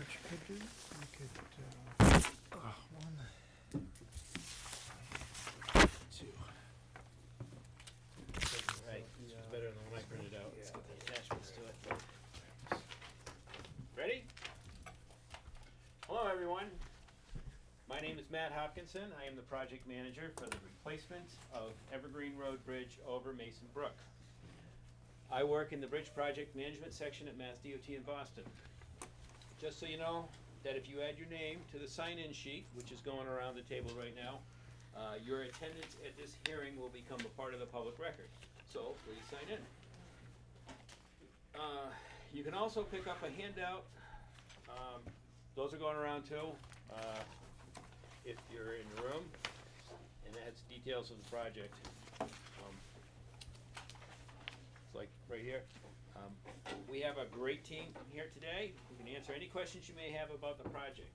what you could do, you could, one, two. Right, this was better than the one I printed out. Let's get the attachments to it. Ready? Hello, everyone. My name is Matt Hopkinson. I am the project manager for the replacement of Evergreen Road Bridge over Mason Brook. I work in the Bridge Project Management section at Mass DOT in Boston. Just so you know that if you add your name to the sign-in sheet, which is going around the table right now, your attendance at this hearing will become a part of the public record. So please sign in. You can also pick up a handout. Those are going around too, if you're in the room, and that's details of the project. It's like right here. We have a great team here today who can answer any questions you may have about the project.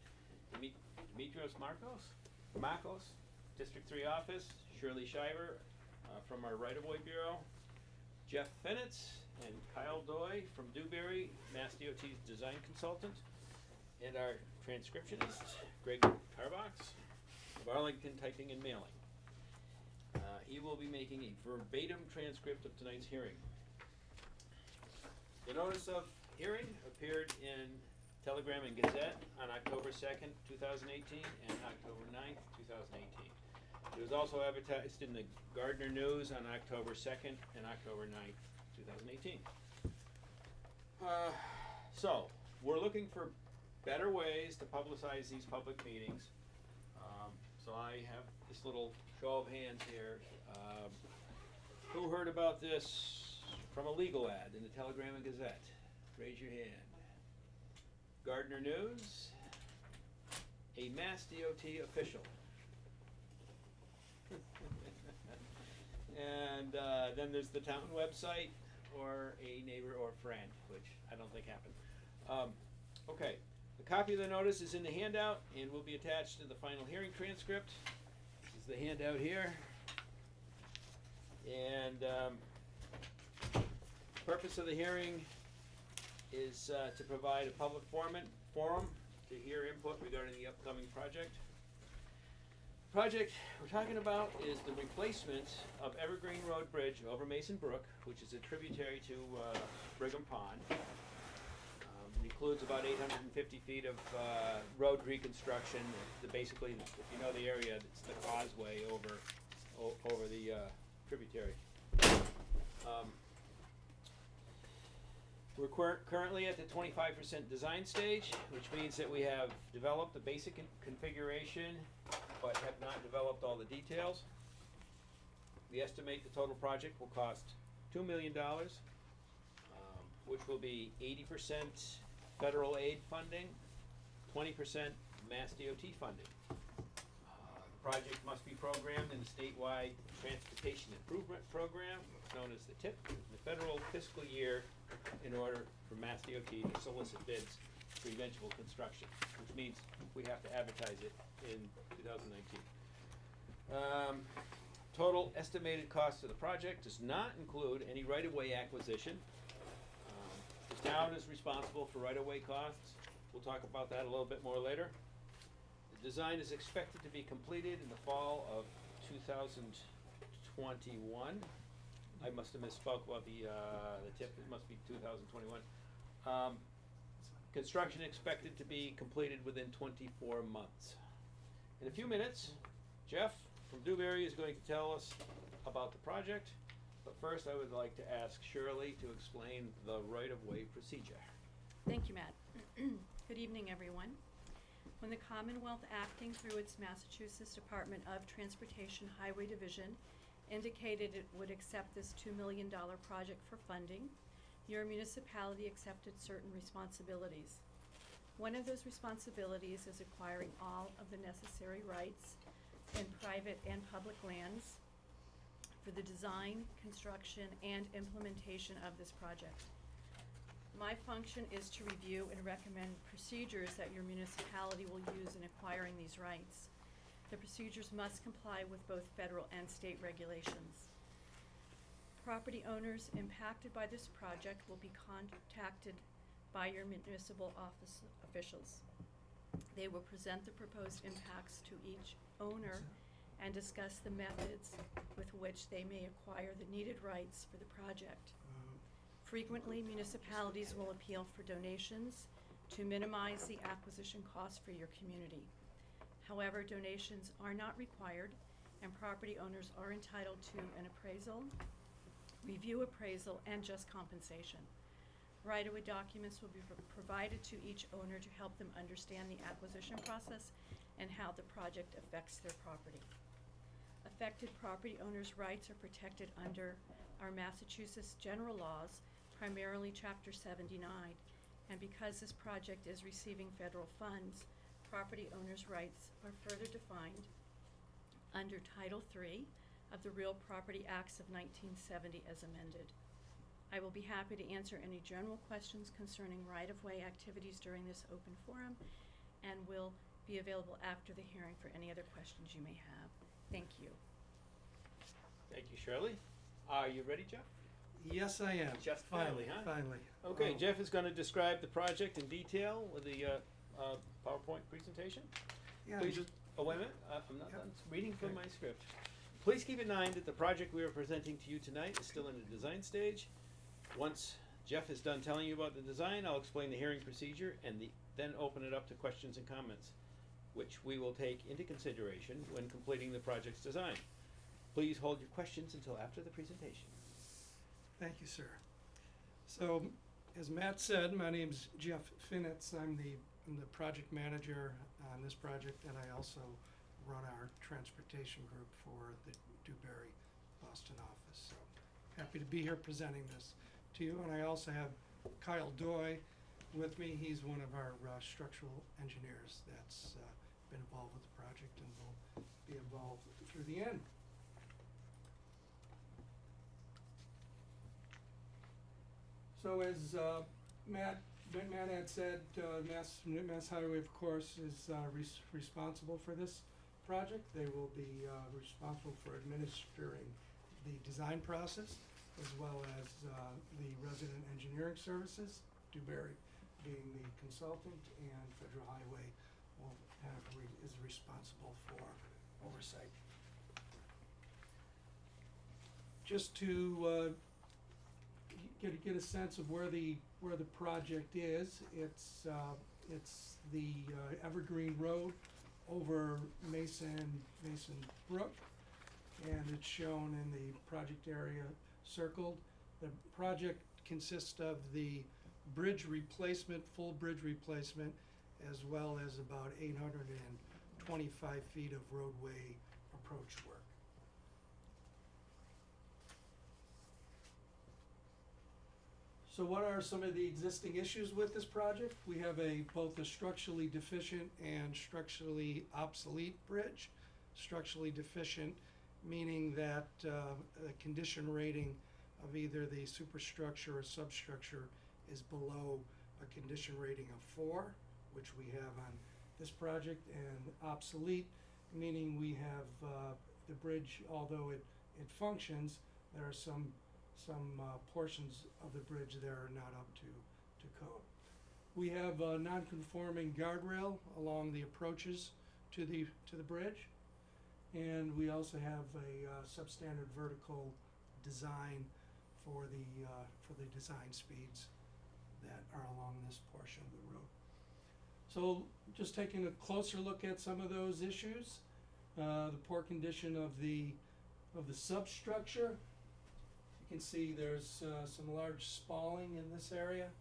Demetrios Marcos, District 3 office, Shirley Shiver from our Right-of-Way Bureau, Jeff Fenitz and Kyle Doy from Dewberry, Mass DOT's design consultant, and our transcriptionist, Greg Carbox of Arlington Typing and Mailing. He will be making a verbatim transcript of tonight's hearing. The notice of hearing appeared in Telegram and Gazette on October 2nd, 2018 and October 9th, 2018. It was also advertised in the Gardner News on October 2nd and October 9th, 2018. So, we're looking for better ways to publicize these public meetings. So I have this little show of hands here. Who heard about this from a legal ad in the Telegram and Gazette? Raise your hand. Gardner News, a Mass DOT official. And then there's the town website, or a neighbor or friend, which I don't think happened. Okay, a copy of the notice is in the handout and will be attached to the final hearing transcript. This is the handout here. And purpose of the hearing is to provide a public forum to hear input regarding the upcoming project. The project we're talking about is the replacement of Evergreen Road Bridge over Mason Brook, which is a tributary to Brigham Pond. It includes about 850 feet of road reconstruction. Basically, if you know the area, it's the causeway over the tributary. We're currently at the 25% design stage, which means that we have developed the basic configuration, but have not developed all the details. We estimate the total project will cost $2 million, which will be 80% federal aid funding, 20% Mass DOT funding. The project must be programmed in the statewide Transportation Improvement Program, known as the TIP, the federal fiscal year, in order for Mass DOT to solicit bids for eventual construction, which means we have to advertise it in 2019. Total estimated cost of the project does not include any right-of-way acquisition. The town is responsible for right-of-way costs. We'll talk about that a little bit more later. The design is expected to be completed in the fall of 2021. I must have misspoke about the tip. It must be 2021. Construction expected to be completed within 24 months. In a few minutes, Jeff from Dewberry is going to tell us about the project. But first, I would like to ask Shirley to explain the right-of-way procedure. Thank you, Matt. Good evening, everyone. When the Commonwealth, acting through its Massachusetts Department of Transportation Highway Division, indicated it would accept this $2 million project for funding, your municipality accepted certain responsibilities. One of those responsibilities is acquiring all of the necessary rights in private and public lands for the design, construction, and implementation of this project. My function is to review and recommend procedures that your municipality will use in acquiring these rights. The procedures must comply with both federal and state regulations. Property owners impacted by this project will be contacted by your municipal office officials. They will present the proposed impacts to each owner and discuss the methods with which they may acquire the needed rights for the project. Frequently, municipalities will appeal for donations to minimize the acquisition costs for your community. However, donations are not required, and property owners are entitled to an appraisal, review appraisal, and just compensation. Right-of-way documents will be provided to each owner to help them understand the acquisition process and how the project affects their property. Affected property owners' rights are protected under our Massachusetts general laws, primarily Chapter 79, and because this project is receiving federal funds, property owners' rights are further defined under Title III of the Real Property Acts of 1970 as amended. I will be happy to answer any general questions concerning right-of-way activities during this open forum and will be available after the hearing for any other questions you may have. Thank you. Thank you, Shirley. Are you ready, Jeff? Yes, I am. Just finally, huh? Finally. Okay, Jeff is going to describe the project in detail with the PowerPoint presentation. Yeah, Please, oh, wait a minute, I'm not Yep. done reading from Okay. my script. Please keep in mind that the project we are presenting to you tonight is still in the design stage. Once Jeff is done telling you about the design, I'll explain the hearing procedure and then open it up to questions and comments, which we will take into consideration when completing the project's design. Please hold your questions until after the presentation. Thank you, sir. So, as Matt said, my name's Jeff Finitz. I'm the project manager on this project, and I also run our transportation group for the Dewberry Boston office. So, happy to be here presenting this to you. And I also have Kyle Doy with me. He's one of our structural engineers that's been involved with the project and will be involved through the end. So as Matt had said, Mass Highway, of course, is responsible for this project. They will be responsible for administering the design process as well as the resident engineering services, Dewberry being the consultant, and Federal Highway will is responsible for oversight. Just to get a sense of where the project is, it's the Evergreen Road over Mason Brook, and it's shown in the project area circled. The project consists of the bridge replacement, full bridge replacement, as well as about 825 feet of roadway approach work. So what are some of the existing issues with this project? We have both a structurally deficient and structurally obsolete bridge. Structurally deficient meaning that the condition rating of either the superstructure or substructure is below a condition rating of 4, which we have on this project, and obsolete meaning we have the bridge, although it functions, there are some portions of the bridge that are not up to code. We have a non-conforming guardrail along the approaches to the bridge, and we also have a substandard vertical design for the design speeds that are along this portion of the road. So just taking a closer look at some of those issues, the poor condition of the substructure. You can see there's some large spalling in this area,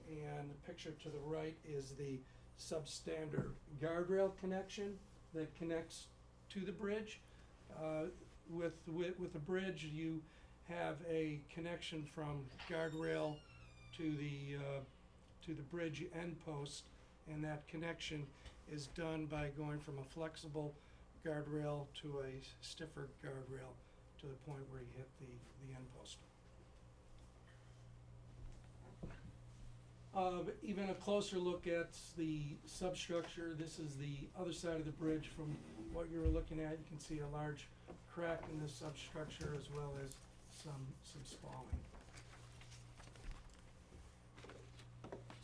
and the picture to the right is the substandard guardrail connection that connects to the bridge. With the bridge, you have a connection from guardrail to the bridge end post, and that connection is done by going from a flexible guardrail to a stiffer guardrail to the point where you hit the end post. Even a closer look at the substructure. This is the other side of the bridge from what you were looking at. You can see a large crack in the substructure as well as some spalling.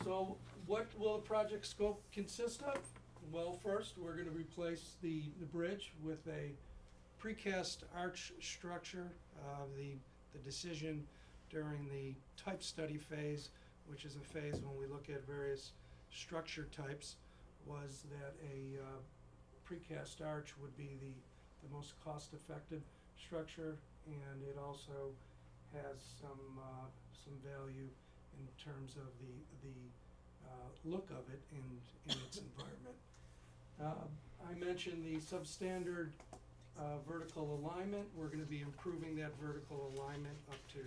So what will the project scope consist of? Well, first, we're gonna replace the bridge with a precast arch structure. The decision during the type study phase, which is a phase when we look at various structure types, was that a precast arch would be the most cost-effective structure, and it also has some value in terms of the look of it in its environment. I mentioned the substandard vertical alignment. We're going to be improving that vertical alignment up to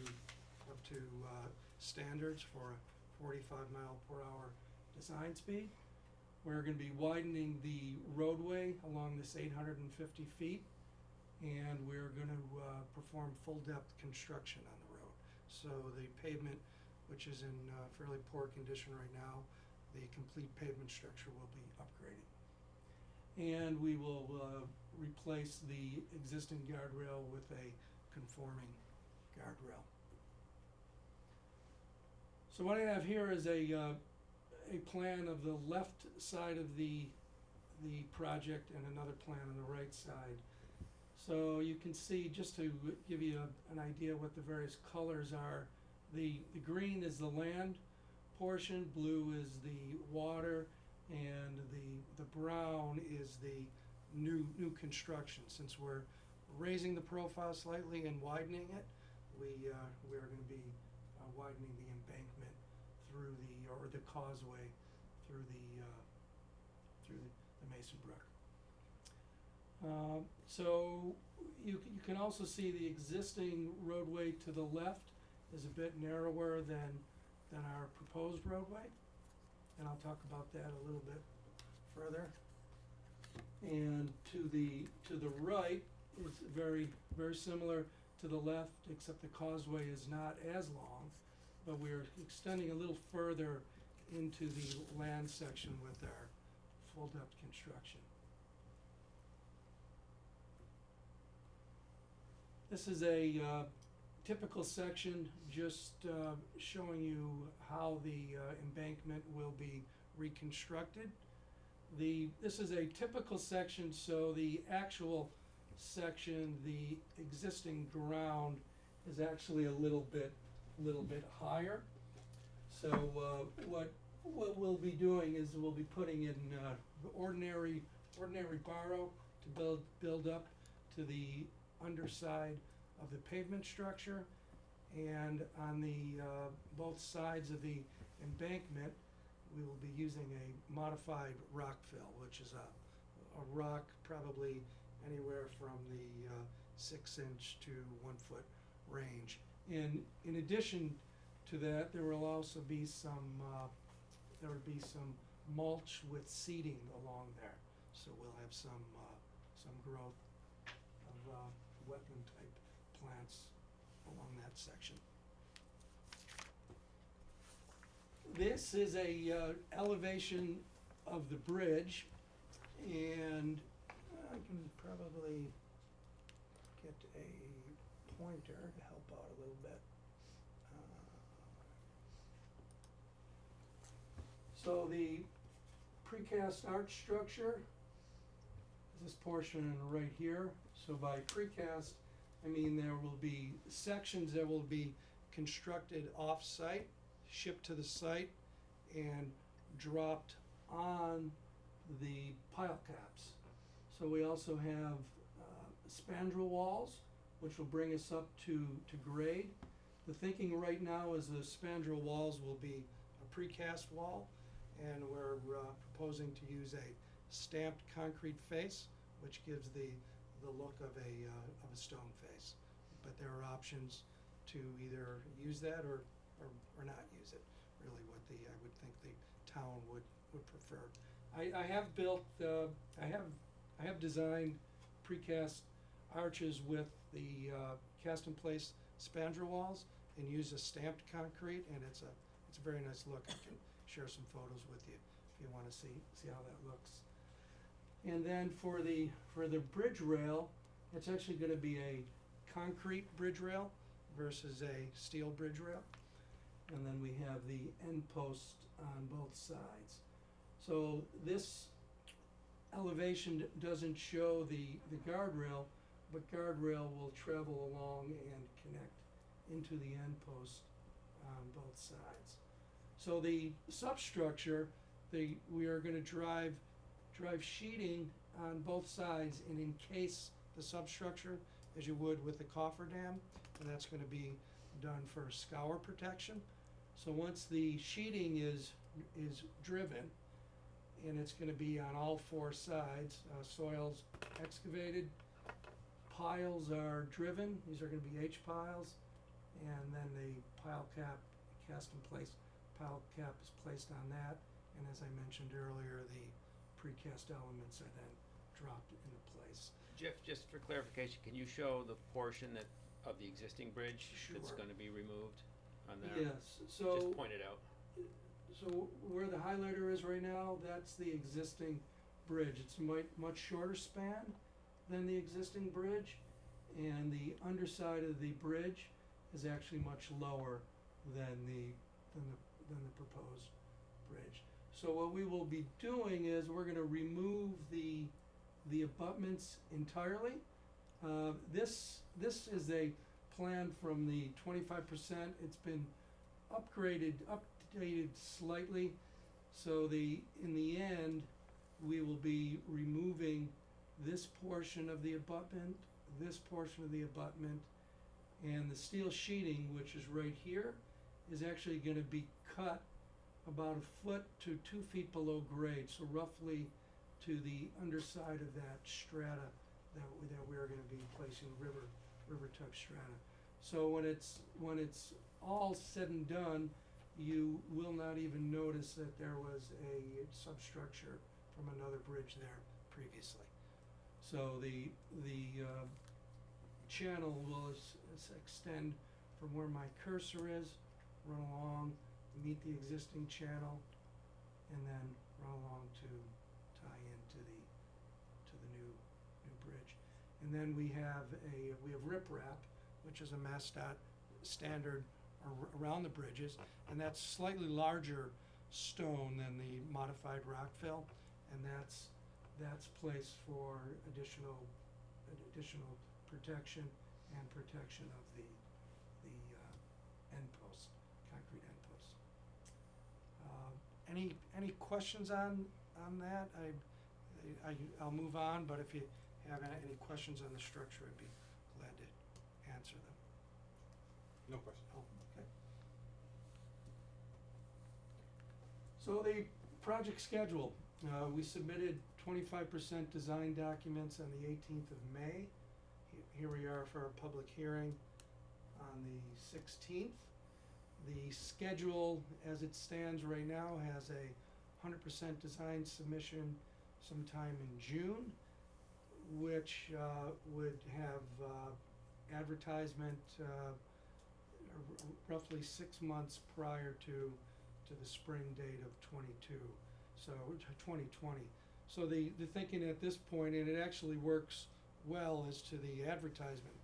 standards for a 45-mile-per-hour design speed. We're going to be widening the roadway along this 850 feet, and we're going to perform full-depth construction on the road. So the pavement, which is in fairly poor condition right now, the complete pavement structure will be upgraded. And we will replace the existing guardrail with a conforming guardrail. So what I have here is a plan of the left side of the project and another plan on the right side. So you can see, just to give you an idea what the various colors are, the green is the land portion, blue is the water, and the brown is the new construction. Since we're raising the profile slightly and widening it, we're going to be widening the embankment through the causeway through the Mason Brook. So you can also see the existing roadway to the left is a bit narrower than our proposed roadway, and I'll talk about that a little bit further. And to the right is very similar to the left, except the causeway is not as long, but we're extending a little further into the land section with our full depth construction. This is a typical section, just showing you how the embankment will be reconstructed. This is a typical section, so the actual section, the existing ground, is actually a little bit higher. So what we'll be doing is we'll be putting in ordinary borrow to build up to the underside of the pavement structure, and on the both sides of the embankment we will be using a modified rock fill, which is a rock probably anywhere from the 6-inch to 1-foot range. And in addition to that, there will also be some mulch with seeding along there, so we'll have some growth of wetland type plants along that section. This is a elevation of the bridge, and I can probably get a pointer to help out a little bit. So the precast arch structure is this portion right here. So by precast, I mean there will be sections that will be constructed off-site, shipped to the site, and dropped on the pile caps. So we also have spandrel walls, which will bring us up to grade. The thinking right now is the spandrel walls will be a precast wall, and we're proposing to use a stamped concrete face, which gives the look of a stone face. But there are options to either use that or not use it. Really, what I would think the town would prefer. I have built I have designed precast arches with the cast in place spandrel walls and use a stamped concrete, and it's a very nice look. I can share some photos with you if you want to see how that looks. And then for the bridge rail, it's actually going to be a concrete bridge rail versus a steel bridge rail. and then we have the end post on both sides. So this elevation doesn't show the guardrail, but guardrail will travel along and connect into the end post on both sides. So the substructure, we are gonna drive sheeting on both sides and encase the substructure as you would with the cofferdam, and that's gonna be done for scour protection. So once the sheeting is driven, and it's gonna be on all four sides, soils excavated, piles are driven, these are gonna be H piles, and then the pile cap, cast in place, pile cap is placed on that, and as I mentioned earlier, the precast elements are then dropped into place. Jeff, just for clarification, can you show the portion of the existing bridge that's Sure. gonna be removed on there? Yes, so. Just point it out. So where the highlighter is right now, that's the existing bridge. It's much shorter span than the existing bridge, and the underside of the bridge is actually much lower than the proposed bridge. So what we will be doing is we're gonna remove the abutments entirely. This is a plan from the 25%. It's been updated slightly. So in the end, we will be removing this portion of the abutment, this portion of the abutment, and the steel sheeting, which is right here, is actually gonna be cut about 1 foot to 2 feet below grade, so roughly to the underside of that strata that we're gonna be placing river type strata. So when it's all said and done, you will not even notice that there was a substructure from another bridge there previously. So the channel will extend from where my cursor is, run along, meet the existing channel, and then run along to tie into the new bridge. And then we have riprap, which is a MassDOT standard around the bridges, and that's slightly larger stone than the modified rock fill, and that's placed for additional protection and protection of the end post, concrete end post. Any questions on that? I'll move on, but if you have any questions on the structure, I'd be glad to answer them. No question. Oh, okay. So the project schedule, we submitted 25% design documents on the 18th of May. Here we are for our public hearing on the 16th. The schedule, as it stands right now, has a 100% design submission sometime in June, which would have advertisement roughly 6 months prior to the spring date of 2020. So the thinking at this point, and it actually works well as to the advertisement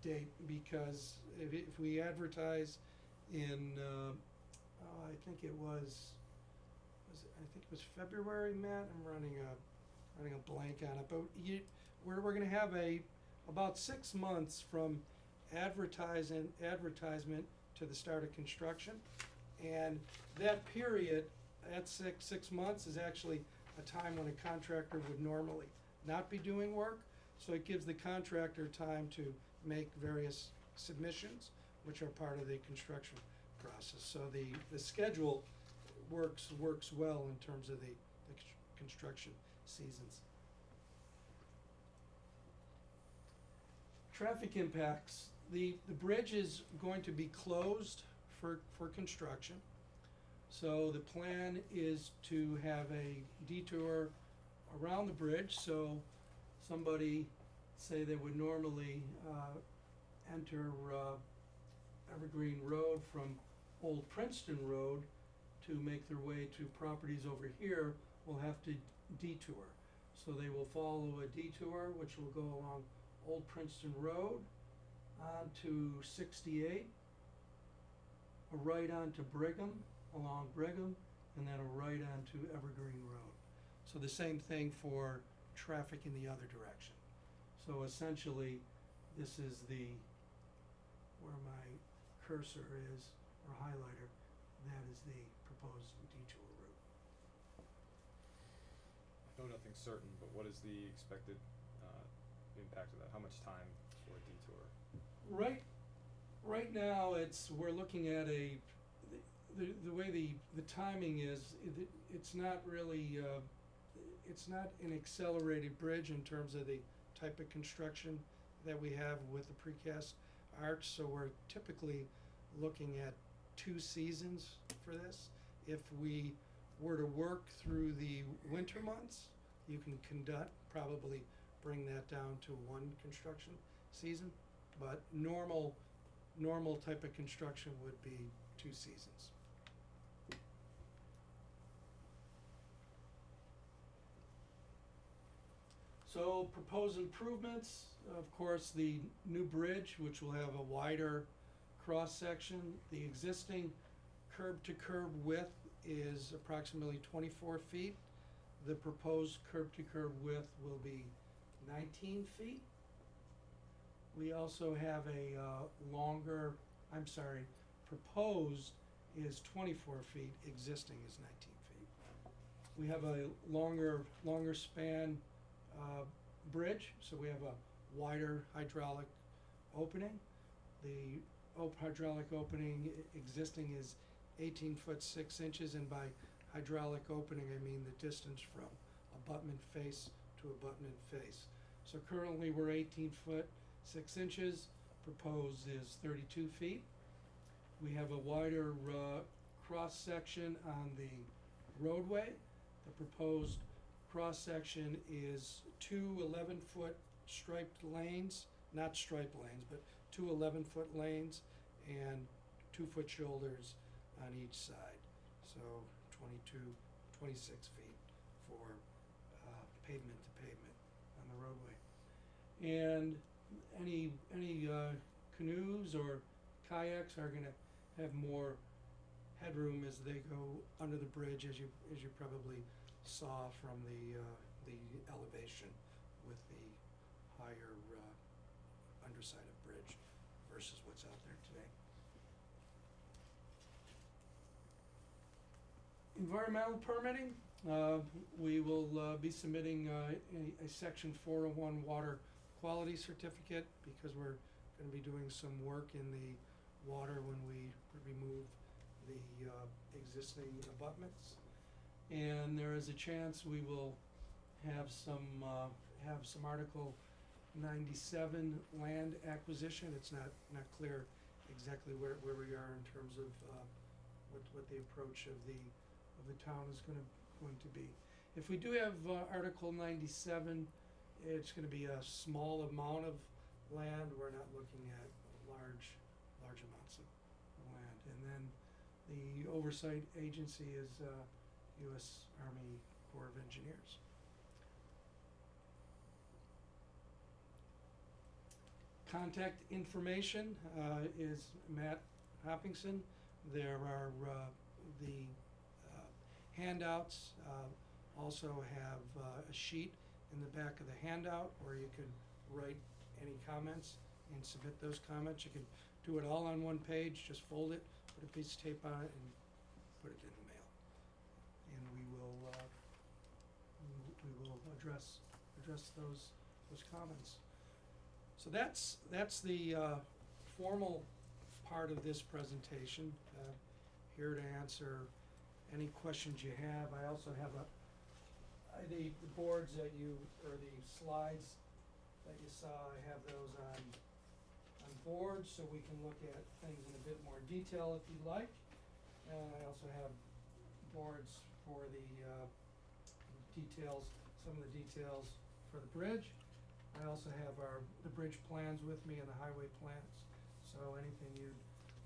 date, because if we advertise in I think it was February, Matt. I'm running a blank on it, but we're going to have about 6 months from advertisement to the start of construction, and that period at six months is actually a time when a contractor would normally not be doing work. So it gives the contractor time to make various submissions, which are part of the construction process. So the schedule works well in terms of the construction seasons. Traffic impacts. The bridge is going to be closed for construction. So the plan is to have a detour around the bridge, so somebody, say they would normally enter Evergreen Road from Old Princeton Road to make their way to properties over here, will have to detour. So they will follow a detour which will go along Old Princeton Road onto 68, a right onto Brigham, along Brigham, and then a right onto Evergreen Road. So the same thing for traffic in the other direction. So essentially, this is where my cursor is, or highlighter, that is the proposed detour route. I know nothing's certain, but what is the expected impact of that? How much time for a detour? Right now, we're looking at the way the timing is, it's not really, it's not an accelerated bridge in terms of the type of construction that we have with the precast arch, so we're typically looking at 2 seasons for this. If we were to work through the winter months, you can probably bring that down to 1 construction season, but normal type of construction would be 2 seasons. So proposed improvements, of course, the new bridge, which will have a wider cross-section. The existing curb-to-curb width is approximately 24 feet. The proposed curb-to-curb width will be 19 feet. We also have proposed is 24 feet, existing is 19 feet. We have a longer span bridge, so we have a wider hydraulic opening. The hydraulic opening existing is 18 foot 6 inches, and by hydraulic opening I mean the distance from abutment face to abutment face. So currently we're 18 foot 6 inches, proposed is 32 feet. We have a wider cross section on the roadway. The proposed cross section is 2 11-foot striped lanes, not striped lanes, but 2 11-foot lanes and 2-foot shoulders on each side. So 26 feet for pavement to pavement on the roadway. And any canoes or kayaks are gonna have more headroom as they go under the bridge, as you probably saw from the elevation with the higher underside of bridge versus what's out there today. Environmental permitting, we will be submitting a section 401 water quality certificate because we're going to be doing some work in the water when we remove the existing abutments. And there is a chance we will have some Article 97 land acquisition. It's not clear exactly where we are in terms of what the approach of the town is going to be. If we do have Article 97, it's going to be a small amount of land. We're not looking at large amounts of land. And then the oversight agency is U.S. Army Corps of Engineers. Contact information is Matt Hoppington. There are the handouts also have a sheet in the back of the handout where you can write any comments and submit those comments. You can do it all on one page, just fold it, put a piece of tape on it, and put it in the mail. And we will address those comments. So that's the formal part of this presentation. Here to answer any questions you have. I also have the boards that or the slides that you saw, I have those on boards so we can look at things in a bit more detail if you'd like. And I also have boards for the details, some of the details for the bridge. I also have the bridge plans with me and the highway plans. So anything you'd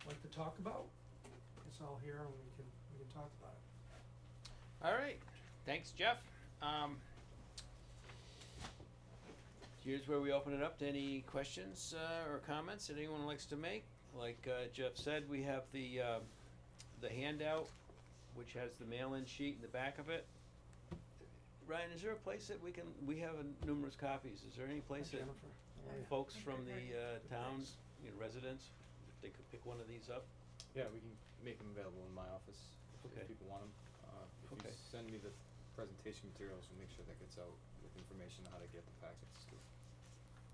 like to talk about, it's all here and we can talk about it. All right, thanks, Jeff. here's where we open it up to any questions or comments that anyone likes to make. Like Jeff said, we have the handout, which has the mail-in sheet in the back of it. Ryan, is there a place that we have numerous copies, is there any place that Jennifer, how are you? folks from the town, residents, if they could pick one of these up? Yeah, we can make them available in my office Okay. if people want them. If Okay. you send me the presentation materials, we'll make sure that gets out with information on how to get the packets too.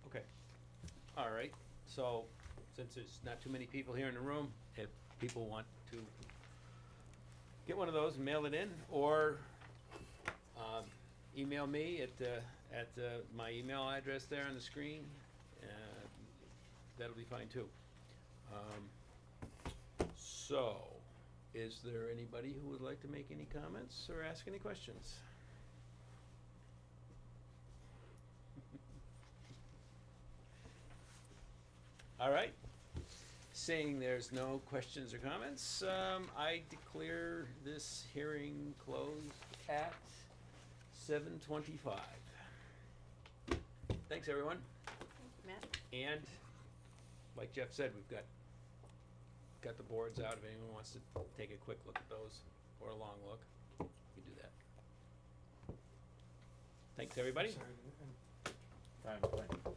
Okay. All right, so since there's not too many people here in the room, if people want to get one of those and mail it in, or email me at my email address there on the screen, that'll be fine too. So, is there anybody who would like to make any comments or ask any questions? All right. Seeing there's no questions or comments, I declare this hearing closed at 7:25. Thanks, everyone. Matt? And, like Jeff said, we've got the boards out. If anyone wants to take a quick look at those, or a long look, you can do that. Thanks, everybody. Sorry, Fine.